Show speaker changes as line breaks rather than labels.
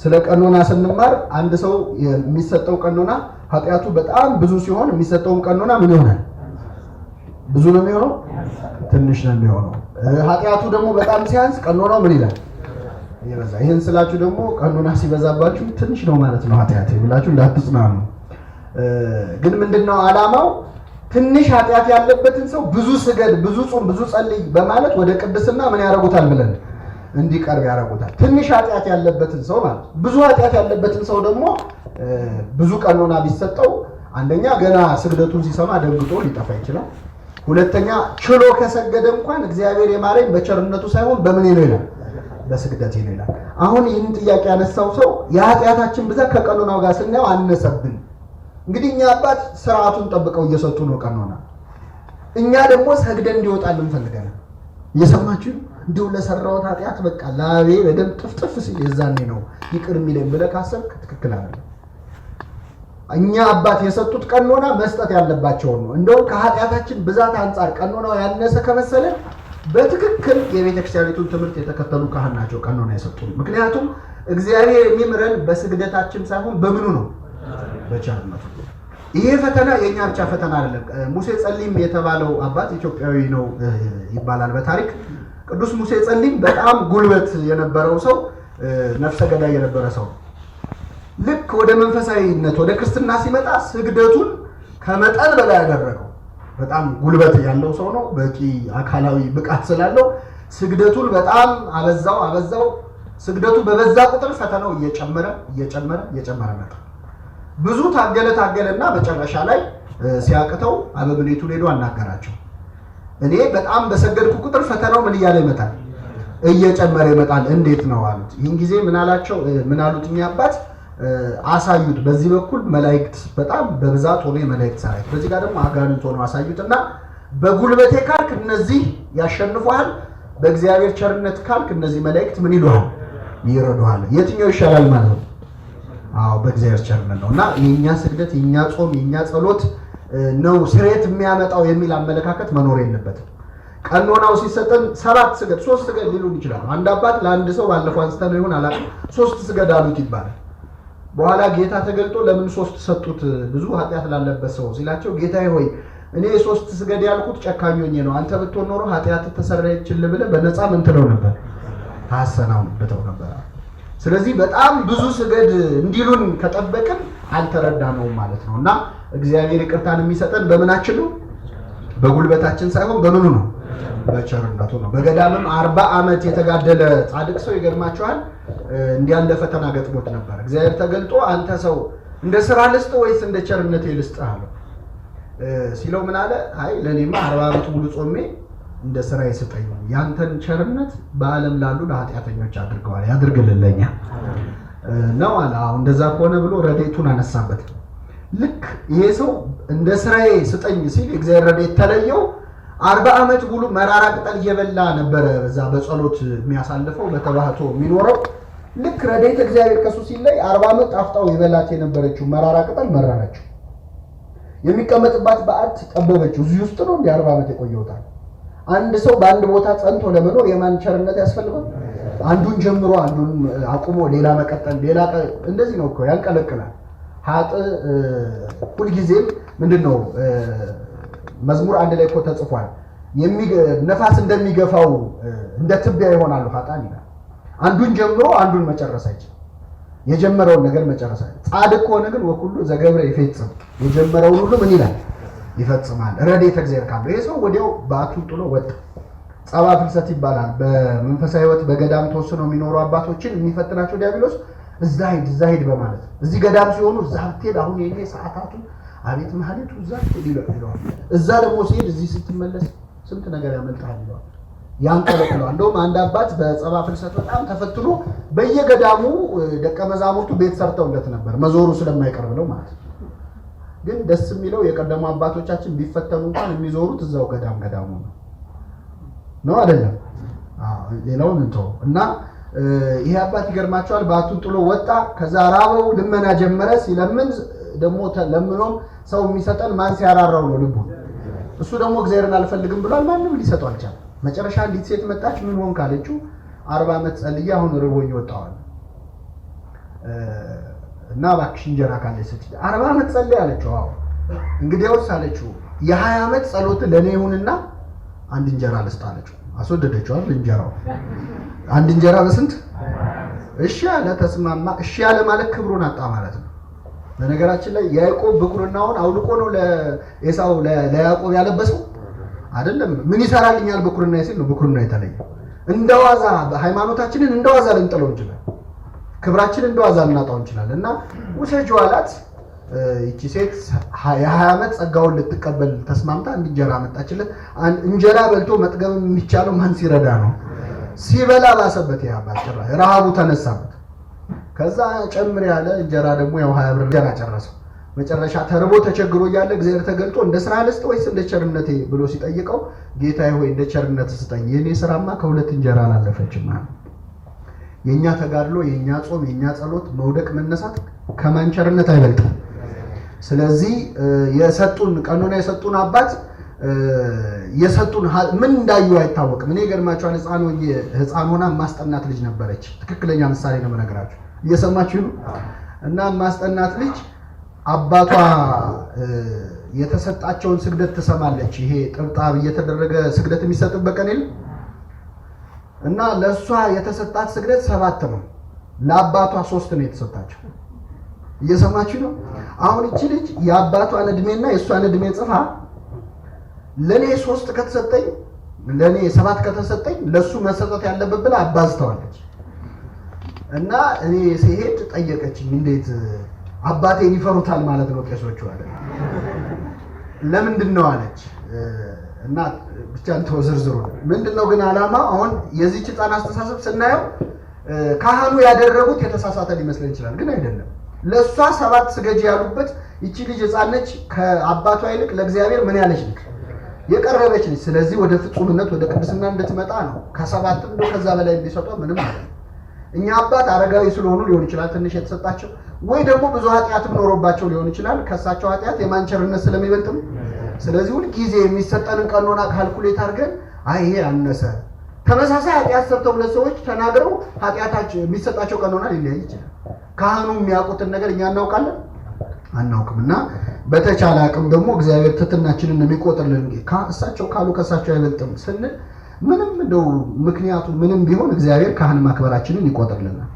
ስለ ቀኖና ስንማር አንድ ሰው የሚሰጠው ቀኖና ኃጢያቱ በጣም ብዙ ሲሆን የሚሰጠው ቀኖና ምን ይሆናል? ብዙ ነው የሚሆነው? ትንሽ ነው የሚሆነው። ኃጢያቱ ደግሞ በጣም ሲያንስ ቀኖናው ምን ይላል? ይበዛ። ይሄን ስላችሁ ደግሞ ቀኖና ሲበዛባችሁ ትንሽ ነው ማለት ነው ኃጢያት ብላችሁ እንዳትጽናኑ። ግን ምንድነው ዓላማው? ትንሽ ኃጢያት ያለበትን ሰው ብዙ ስገድ፣ ብዙ ጾም፣ ብዙ ጸልይ በማለት ወደ ቅድስና ምን ያደርጉታል ብለን እንዲቀርብ ያደርጉታል። ትንሽ ኃጢያት ያለበትን ሰው ማለት ብዙ ኃጢያት ያለበትን ሰው ደግሞ ብዙ ቀኖና ቢሰጠው አንደኛ ገና ስግደቱን ሲሰማ ደንግጦ ሊጠፋ ይችላል። ሁለተኛ ችሎ ከሰገደ እንኳን እግዚአብሔር የማረኝ በቸርነቱ ሳይሆን በምን ነው ይላል? በስግደቴ ነው ይላል። አሁን ይህን ጥያቄ ያነሳው ሰው የኃጢያታችን ብዛት ከቀኖናው ጋር ስናየው አነሰብን። እንግዲህ እኛ አባት ስርዓቱን ጠብቀው እየሰጡ ነው ቀኖና። እኛ ደግሞ ሰግደን እንዲወጣልን ፈልገናል። እየሰማችሁ እንዲሁ ለሰራሁት ኃጢያት በቃ ላቤ በደም ጥፍጥፍ ሲል የዛኔ ነው ይቅር የሚለኝ ብለህ ካሰብክ ትክክል አይደለም። እኛ አባት የሰጡት ቀኖና መስጠት ያለባቸው ነው። እንደው ከኃጢያታችን ብዛት አንፃር ቀኖናው ያነሰ ከመሰለን በትክክል የቤተክርስቲያኒቱን ትምህርት የተከተሉ ካህን ናቸው ቀኖና የሰጡን። ምክንያቱም እግዚአብሔር የሚምረን በስግደታችን ሳይሆን በምኑ ነው? በቸርነቱ። ይሄ ፈተና የኛ ብቻ ፈተና አይደለም። ሙሴ ጸሊም የተባለው አባት ኢትዮጵያዊ ነው ይባላል በታሪክ። ቅዱስ ሙሴ ጸሊም በጣም ጉልበት የነበረው ሰው፣ ነፍሰ ገዳይ የነበረ ሰው ልክ ወደ መንፈሳዊነት ወደ ክርስትና ሲመጣ ስግደቱን ከመጠን በላይ ያደረገው። በጣም ጉልበት ያለው ሰው ነው። በቂ አካላዊ ብቃት ስላለው ስግደቱን በጣም አበዛው። ስግደቱ በበዛ ቁጥር ፈተናው እየጨመረ መጣ። ብዙ ታገለና መጨረሻ ላይ ሲያቅተው አበብኔቱን ሄዶ አናገራቸው። እኔ በጣም በሰገድኩ ቁጥር ፈተናው ምን እያለ ይመጣል? እየጨመረ ይመጣል። እንዴት ነው አሉት። ይህን ጊዜ ምን አሉት እኛ አባት አሳዩት። በዚህ በኩል መላእክት በጣም በብዛት ሆነ የመላእክት ሰራዊት፣ በዚህ ጋር ደግሞ አጋንንት ሆነው አሳዩትና በጉልበቴ ካልክ እነዚህ ያሸንፉሃል፣ በእግዚአብሔር ቸርነት ካልክ እነዚህ መላእክት ምን ይሉሃል? ይረዱሃል። የትኛው ይሻላል ማለት ነው? አዎ በእግዚአብሔር ቸርነት ነው። እና የኛ ስግደት፣ የኛ ጾም፣ የኛ ጸሎት ነው ስሬት የሚያመጣው የሚል አመለካከት መኖር የለበትም። ቀኖናው ሲሰጠን 7 ስገድ 3 ስገድ ሊሉን ይችላሉ። አንድ አባት ለአንድ ሰው ባለፈው አንስተን ይሆን አላውቅም 3 ስገድ አሉት ይባላል። በኋላ ጌታ ተገልጦ ለምን 3 ሰጡት ብዙ ኃጢያት ላለበት ሰው ሲላቸው፣ ጌታዬ ሆይ እኔ 3 ስገድ ያልኩት ጨካኝ ሆኜ ነው። አንተ ብትሆን ኖሮ ኃጢያት ተሰረየችልህ ብለህ በነፃ ምን ትለው ነበር? ታሰናብተው ነበር። ስለዚህ በጣም ብዙ ስገድ እንዲሉን ከጠበቅን አልተረዳነውም ማለት ነው። እና እግዚአብሔር ይቅርታን የሚሰጠን በምናችን ነው? በጉልበታችን ሳይሆን በምኑ ነው? በቸርነቱ ነው። በገዳምም 40 ዓመት የተጋደለ ጻድቅ ሰው ይገርማቸዋል እንዲህ ያለ ፈተና ገጥሞት ነበር። እግዚአብሔር ተገልጦ አንተ ሰው እንደ ስራ ልስጥ ወይስ እንደ ቸርነቴ ልስጥ አለው። ሲለው ምን አለ? አይ ለኔማ 40 ዓመት ሙሉ ጾሜ እንደ ስራ ይስጠኝ፣ ያንተን ቸርነት በዓለም ላሉ ለኃጢአተኞች አድርገዋል ያድርግልልኛ ነው አለ። አሁን እንደዛ ከሆነ ብሎ ረድኤቱን አነሳበት። ልክ ይሄ ሰው እንደ ስራዬ ስጠኝ ሲል እግዚአብሔር ረድኤት ተለየው። 40 ዓመት ሙሉ መራራ ቅጠል እየበላ ነበረ በዛ በጸሎት የሚያሳልፈው በተባህቶ የሚኖረው። ልክ ረድኤት እግዚአብሔር ከሱ ሲለይ 40 ዓመት ጣፍጣው ይበላት የነበረችው መራራ ቅጠል መረረችው። የሚቀመጥባት በዓት ጠበበችው። እዚህ ውስጥ ነው እንደ 40 ዓመት የቆየውታል። አንድ ሰው በአንድ ቦታ ጸንቶ ለመኖር የማን ቸርነት ያስፈልጋል? አንዱን ጀምሮ አንዱን አቁሞ ሌላ መቀጠል፣ እንደዚህ ነው እኮ ያንቀለቅላል። ሁልጊዜም ምንድነው መዝሙር 1 ላይ እኮ ተጽፏል። ነፋስ እንደሚገፋው እንደ ትቢያ ይሆናሉ ኃጥአን ይላል። አንዱን ጀምሮ አንዱን መጨረስ አይችልም። የጀመረውን ነገር መጨረስ አይችልም። ጻድቅ ሆነ ግን ወኩሉ ዘገብረ ይፈጽም፣ የጀመረውን ሁሉ ምን ይላል? ይፈጽማል። ረድኤተ እግዚአብሔር ካለ ይሄ ሰው ወዲያው በአቱን ጥሎ ወጣ። ጸባ ፍልሰት ይባላል። በመንፈሳዊ ሕይወት በገዳም ተወስነው የሚኖሩ አባቶችን የሚፈትናቸው ዲያብሎስ እዛ ሂድ በማለት እዚህ ገዳም ሲሆኑ እዛ ብትሄድ አሁን የኔ ሰዓታቱ አቤት ማህሌቱ እዛ ይለዋል። እዛ ደግሞ ሲሄድ እዚህ ስትመለስ ስንት ነገር ያመልጣል ይለዋል። ያንቀለቅለዋል። እንደውም አንድ አባት በጸባ ፍልሰት በጣም ተፈትኖ በየገዳሙ ደቀ መዛሙርቱ ቤት ሰርተውለት ነበር መዞሩ ስለማይቀር ብለው ማለት ነው። ግን ደስ የሚለው የቀደሙ አባቶቻችን ቢፈተኑ እንኳን የሚዞሩት እዛው ገዳሙ ነው አይደለም? ሌላውን እንተው እና ይሄ አባት ይገርማቸዋል። በአቱን ጥሎ ወጣ። ከዛ ራበው፣ ልመና ጀመረ። ሲለምን ደግሞ ለምኖም ሰው የሚሰጠን ማን ሲያራራው ነው ልቡ። እሱ ደግሞ እግዚአብሔርን አልፈልግም ብሏል። ማንም ሊሰጠው አልቻለም። መጨረሻ አንዲት ሴት መጣች። ምን ሆን ካለችው 40 ዓመት ጸልዬ አሁን ርቦኝ ወጣዋል። እና እባክሽ እንጀራ ካለሽ ስትይ 40 ዓመት ጸልይ አለችው። አዎ እንግዲያውስ አለችው የ20 ዓመት ጸሎት ለኔ ይሁንና አንድ እንጀራ ልስጥ አለችው። አስወደደችው አይደል? እንጀራው አንድ እንጀራ በስንት? እሺ አለ፣ ተስማማ። እሺ ያለ ማለት ክብሩን አጣ ማለት ነው። በነገራችን ላይ ያዕቆብ ብኩርናውን አውልቆ ነው ለኤሳው ለያዕቆብ ያለበሰው አይደለም። ምን ይሰራልኛል ብኩርና ሲል ነው ብኩርና የተለየው። እንደዋዛ ሃይማኖታችንን እንደዋዛ ልንጥለው እንችላለን። ክብራችንን እንደዋዛ ልናጣው እንችላለን። እና ውሰጂው አላት። ይቺ ሴት የ20 ዓመት ጸጋውን ልትቀበል ተስማምታ አንድ እንጀራ መጣችለት። እንጀራ በልቶ መጥገብ የሚቻለው ማን ሲረዳ ነው? ሲበላ ባሰበት። ያ ባጭራ ረሃቡ ተነሳበት። ከዛ ጨምር ያለ እንጀራ ደግሞ ያው 20 ብር እንጀራ ጨረሰው። መጨረሻ ተርቦ ተቸግሮ እያለ እግዚአብሔር ተገልጦ እንደ ስራ ልስጥ ወይስ እንደ ቸርነቴ ብሎ ሲጠይቀው ጌታዬ ሆይ እንደ ቸርነት ስጠኝ፣ የኔ ስራማ ከሁለት እንጀራ አላለፈችም ማለት። የኛ ተጋድሎ፣ የኛ ጾም፣ የኛ ጸሎት፣ መውደቅ መነሳት ከማን ቸርነት አይበልጥም። ስለዚህ የሰጡን ቀኖና የሰጡን አባት የሰጡን ምን እንዳዩ አይታወቅም። እኔ ገርማችኋል፣ ህፃን ሆና ማስጠናት ልጅ ነበረች። ትክክለኛ ምሳሌ ነው የምነግራችሁ፣ እየሰማችሁ ነው። እና ማስጠናት ልጅ አባቷ የተሰጣቸውን ስግደት ትሰማለች። ይሄ ጥብጣብ እየተደረገ ስግደት የሚሰጥበት ቀን የለም እና ለሷ የተሰጣት ስግደት 7 ነው፣ ለአባቷ 3 ነው የተሰጣቸው። እየሰማችሁ ነው። አሁን እቺ ልጅ የአባቷን እድሜና የሷን እድሜ ጽፋ ለኔ 3 ከተሰጠኝ ለኔ 7 ከተሰጠኝ ለሱ መሰጠት ያለበት ብላ አባዝተዋለች። እና እኔ ሲሄድ ጠየቀችኝ፣ እንዴት አባቴን ይፈሩታል ማለት ነው ቄሶቹ አለ። ለምንድን ነው አለች። እና ብቻ እንተው ዝርዝሩ ምንድነው ግን አላማ። አሁን የዚህ ህፃን አስተሳሰብ ስናየው ካህኑ ያደረጉት የተሳሳተ ሊመስለን ይችላል፣ ግን አይደለም። ለሷ 7 ስገጂ ያሉበት እቺ ልጅ ህፃን ነች፣ ከአባቷ ይልቅ ለእግዚአብሔር ምን ያለች ነች? የቀረበች ነች። ስለዚህ ወደ ፍጹምነት ወደ ቅድስና እንድትመጣ ነው። ከ7 እንደው ከዛ በላይ እንዲሰጧ ምንም ማለት ነው። እኛ አባት አረጋዊ ስለሆኑ ሊሆን ይችላል ትንሽ የተሰጣቸው፣ ወይ ደግሞ ብዙ ኃጢአትም ኖሮባቸው ሊሆን ይችላል። ከሳቸው ኃጢአት የማንቸርነት ስለሚበልጥም ስለዚህ ሁሉ ጊዜ የሚሰጠንን ቀኖና ካልኩሌት አድርገን አይ ይሄ አነሰ፣ ተመሳሳይ ኃጢአት ሰርተው ሁለት ሰዎች ተናግረው ኃጢአታቸው የሚሰጣቸው ቀኖና ሊለያይ ይችላል። ካህኑ የሚያውቁትን ነገር እኛ እናውቃለን አናውቅምና በተቻለ አቅም ደግሞ እግዚአብሔር ትትናችንን የሚቆጥርልን እሳቸው ካሉ ከሳቸው አይበልጥም ስንል ምንም እንደው ምክንያቱ ምንም ቢሆን እግዚአብሔር ካህን ማክበራችንን ይቆጥርልናል።